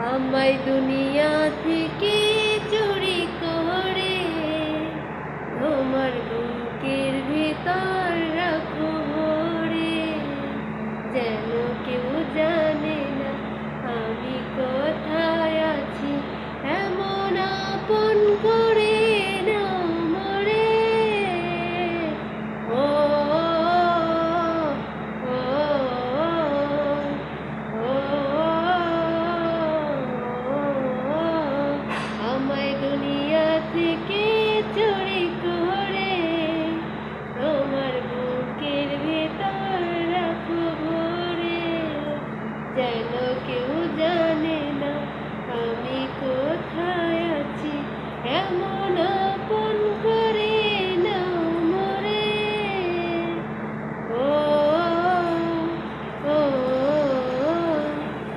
আমায় দুনিয়া থেকে চুরি করে তোমার বুকের ভিতর রাখো ভরে, যেন কেউ জানে না আমি কোথায় আছি, এমন আপন করে নাও মরে। ও ও ও আমায় দুনিয়া থেকে চুরি করে তোমার বুকের ভেতর রাখো ভরে, যেন কেউ জানে